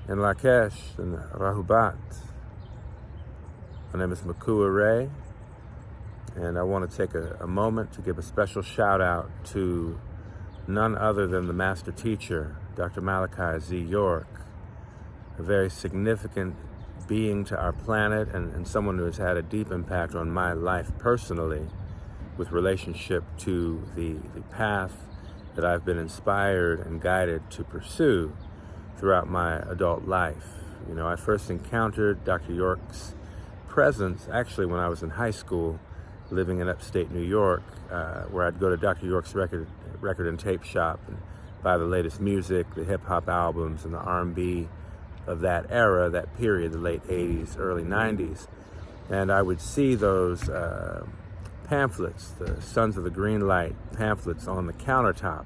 in Lakesh and Rahubat. My name is Mikuak, and I want to take a moment to give a special shout out to none other than the master teacher, Dr. Malachi Z. York, a very significant being to our planet and someone who has had a deep impact on my life personally with relationship to the path that I've been inspired and guided to pursue throughout my adult life. You know, I first encountered Dr. York's presence actually when I was in high school, living in upstate New York, where I'd go to Dr. York's record and tape shop and buy the latest music, the hip hop albums and the R&B of that era, that period, the late 80s, early 90s. And I would see those pamphlets, the Sons of the Green Light pamphlets on the countertop,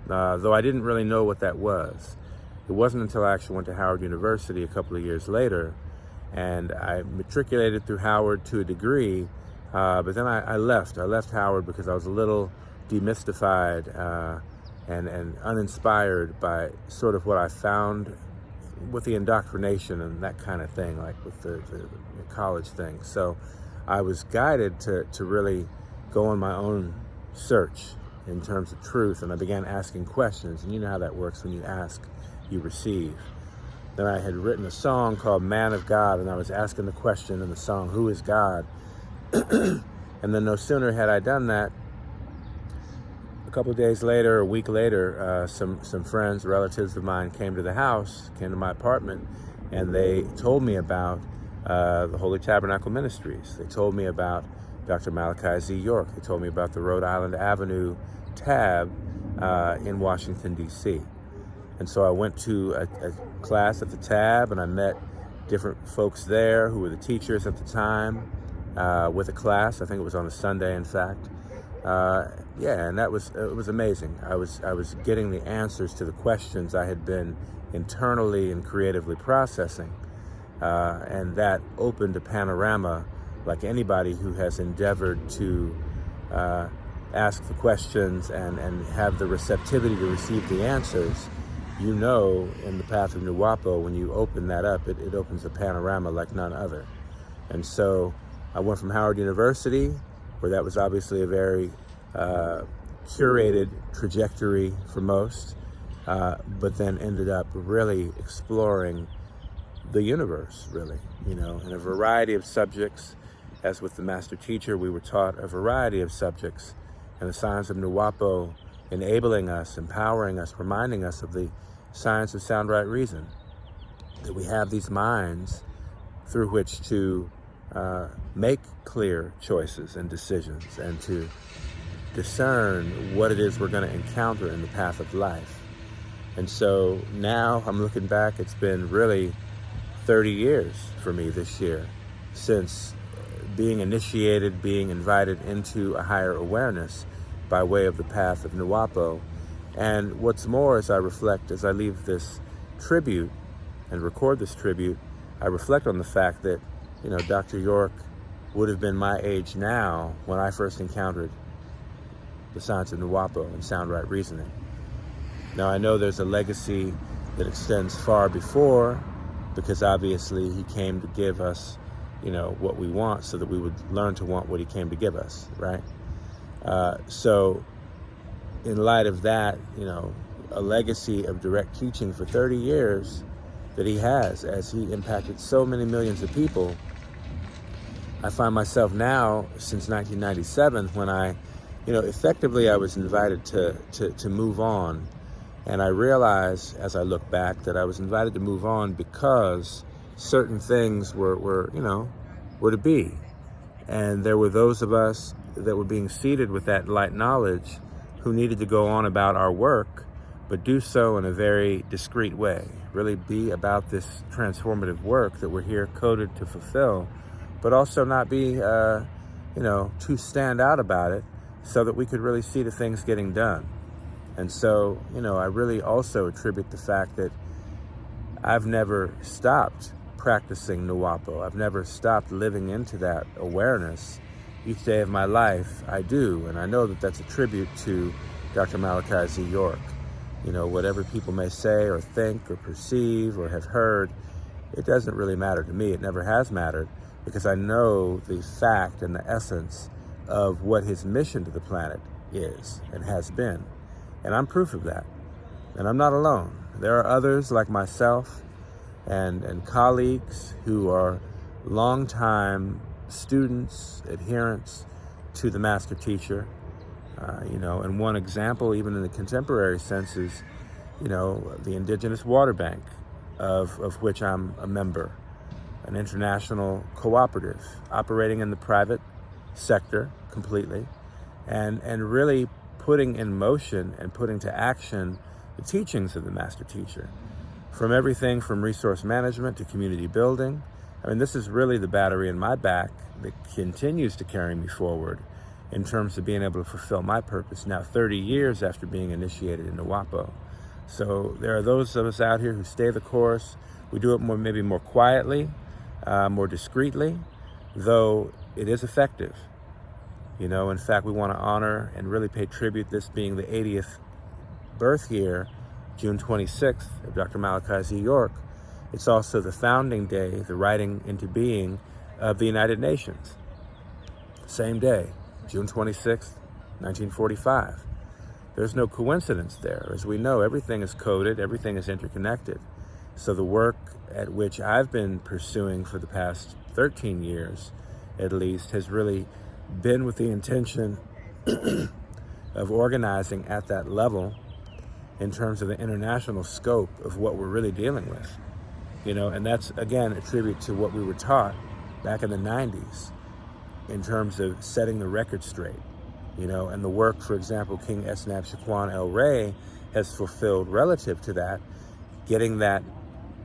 though I didn't really know what that was. It wasn't until I actually went to Howard University a couple of years later, and I matriculated through Howard to a degree, but then I left. I left Howard because I was a little demystified and uninspired by sort of what I found with the indoctrination and that kind of thing, like with the college thing. So I was guided to really go on my own search in terms of truth, and I began asking questions, and you know how that works. When you ask, you receive. Then I had written a song called Man of God, and I was asking the question in the song, who is God? And then no sooner had I done that, a couple of days later, a week later, some friends, relatives of mine came to the house, came to my apartment, and they told me about the Holy Tabernacle Ministries. They told me about Dr. Malachi Z. York. They told me about the Rhode Island Avenue tab in Washington, D.C. And so I went to a class at the tab, and I met different folks there who were the teachers at the time with a class. I think it was on a Sunday, in fact. And it was amazing. I was getting the answers to the questions I had been internally and creatively processing. And that opened a panorama like anybody who has endeavored to ask the questions and have the receptivity to receive the answers. You know, in the path of Nuwaupu, when you open that up, it opens a panorama like none other. And so I went from Howard University, where that was obviously a very curated trajectory for most, but then ended up really exploring the universe, really, you know, in a variety of subjects. As with the master teacher, we were taught a variety of subjects, and the science of Nuwaupu enabling us, empowering us, reminding us of the science of sound right reason, that we have these minds through which to make clear choices and decisions and to discern what it is we're going to encounter in the path of life. And so now I'm looking back, it's been really 30 years for me this year since being initiated, being invited into a higher awareness by way of the path of Nuwaupu. And what's more, as I reflect, as I leave this tribute and record this tribute, I reflect on the fact that, you know, Dr. York would have been my age now when I first encountered the science of Nuwaupu and sound right reasoning. Now, I know there's a legacy that extends far before, because obviously he came to give us, you know, what we want so that we would learn to want what he came to give us, right? So in light of that, you know, a legacy of direct teaching for 30 years that he has, as he impacted so many millions of people, I find myself now, since 1997, when effectively I was invited to move on. And I realize, as I look back, that I was invited to move on because certain things were to be. And there were those of us that were being seated with that light knowledge who needed to go on about our work, but do so in a very discreet way. Really be about this transformative work that we're here coded to fulfill, but also not be, too stand out about it so that we could really see the things getting done. And so, I really also attribute the fact that I've never stopped practicing Nuwaupu. I've never stopped living into that awareness. Each day of my life, I do, and I know that that's a tribute to Dr. Malachi Z. York. Whatever people may say or think or perceive or have heard, it doesn't really matter to me. It never has mattered, because I know the fact and the essence of what his mission to the planet is and has been. And I'm proof of that. And I'm not alone. There are others like myself and colleagues who are longtime students, adherents to the master teacher. And one example, even in the contemporary sense, is, the Indigenous Water Bank, of which I'm a member, an international cooperative operating in the private sector completely, and really putting in motion and putting to action the teachings of the master teacher, from everything from resource management to community building. I mean, this is really the battery in my back that continues to carry me forward in terms of being able to fulfill my purpose now 30 years after being initiated into WAPO. So there are those of us out here who stay the course. We do it maybe more quietly, more discreetly, though it is effective. In fact, we want to honor and really pay tribute, this being the 80th birth year, June 26th, of Dr. Malachi Z. York. It's also the founding day, the writing into being of the United Nations. Same day, June 26th, 1945. There's no coincidence there. As we know, everything is coded, everything is interconnected. So the work at which I've been pursuing for the past 13 years, at least, has really been with the intention of organizing at that level in terms of the international scope of what we're really dealing with. And that's, again, a tribute to what we were taught back in the 90s in terms of setting the record straight. And the work, for example, King Etznab Shaquan El Rey has fulfilled relative to that, getting that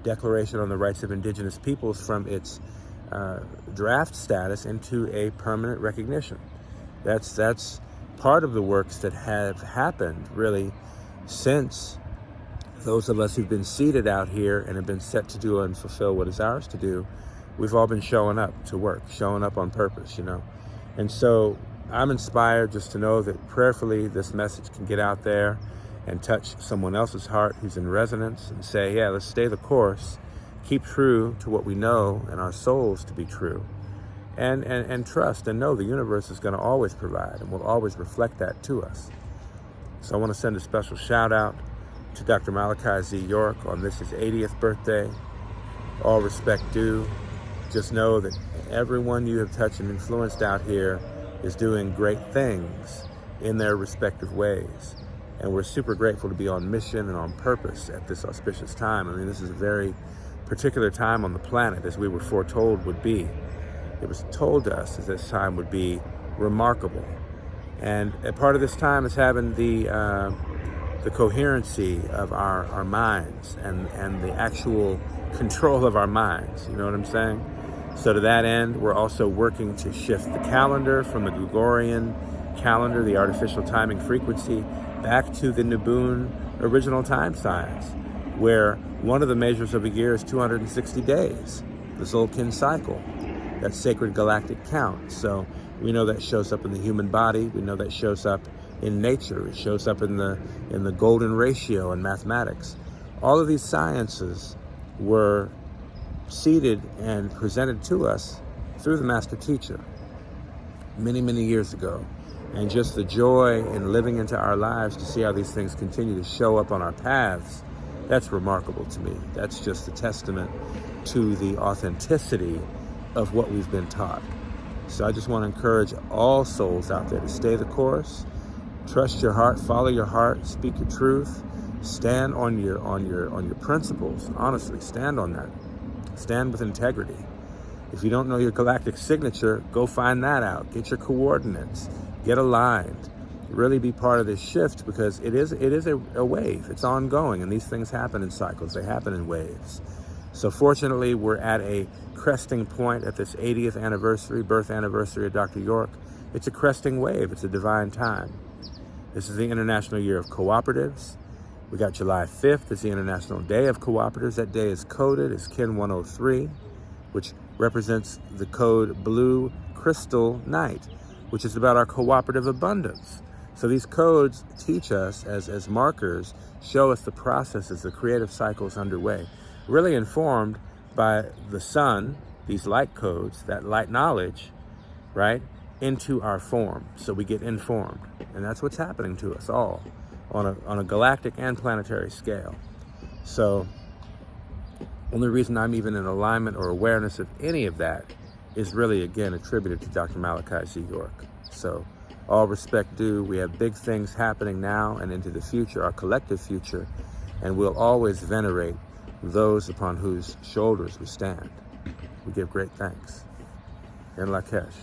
Declaration on the Rights of Indigenous Peoples from its draft status into a permanent recognition. That's part of the works that have happened, really, since those of us who've been seated out here and have been set to do and fulfill what is ours to do, we've all been showing up to work, showing up on purpose, And so I'm inspired just to know that prayerfully this message can get out there and touch someone else's heart who's in resonance, and say, yeah, let's stay the course, keep true to what we know and our souls to be true, and trust and know the universe is going to always provide and will always reflect that to us. So I want to send a special shout out to Dr. Malachi Z. York on his 80th birthday. All respect due. Just know that everyone you have touched and influenced out here is doing great things in their respective ways. And we're super grateful to be on mission and on purpose at this auspicious time. I mean, this is a very particular time on the planet, as we were foretold would be. It was told to us that this time would be remarkable. And a part of this time is having the coherency of our minds and the actual control of our minds. You know what I'm saying? So to that end, we're also working to shift the calendar from the Gregorian calendar, the artificial timing frequency, back to the Nabun original time science, where one of the measures of a year is 260 days, the Zolkin cycle, that sacred galactic count. So we know that shows up in the human body. We know that shows up in nature. It shows up in the golden ratio in mathematics. All of these sciences were seeded and presented to us through the master teacher many, many years ago. And just the joy in living into our lives to see how these things continue to show up on our paths, that's remarkable to me. That's just a testament to the authenticity of what we've been taught. So I just want to encourage all souls out there to stay the course, trust your heart, follow your heart, speak your truth, stand on your principles. Honestly, stand on that. Stand with integrity. If you don't know your galactic signature, go find that out. Get your coordinates. Get aligned. Really be part of this shift, because it is a wave. It's ongoing, and these things happen in cycles. They happen in waves. So fortunately, we're at a cresting point at this 80th anniversary, birth anniversary of Dr. York. It's a cresting wave. It's a divine time. This is the International Year of Cooperatives. We got July 5th. It's the International Day of Cooperatives. That day is coded as Kin 103, which represents the code Blue Crystal Night, which is about our cooperative abundance. So these codes teach us as markers, show us the processes, the creative cycles underway, really informed by the sun, these light codes, that light knowledge, right, into our form. So we get informed. And that's what's happening to us all on a galactic and planetary scale. So only reason I'm even in alignment or awareness of any of that is really, again, attributed to Dr. Malachi Z. York. So all respect due. We have big things happening now and into the future, our collective future, and we'll always venerate those upon whose shoulders we stand. We give great thanks. In Lakesh.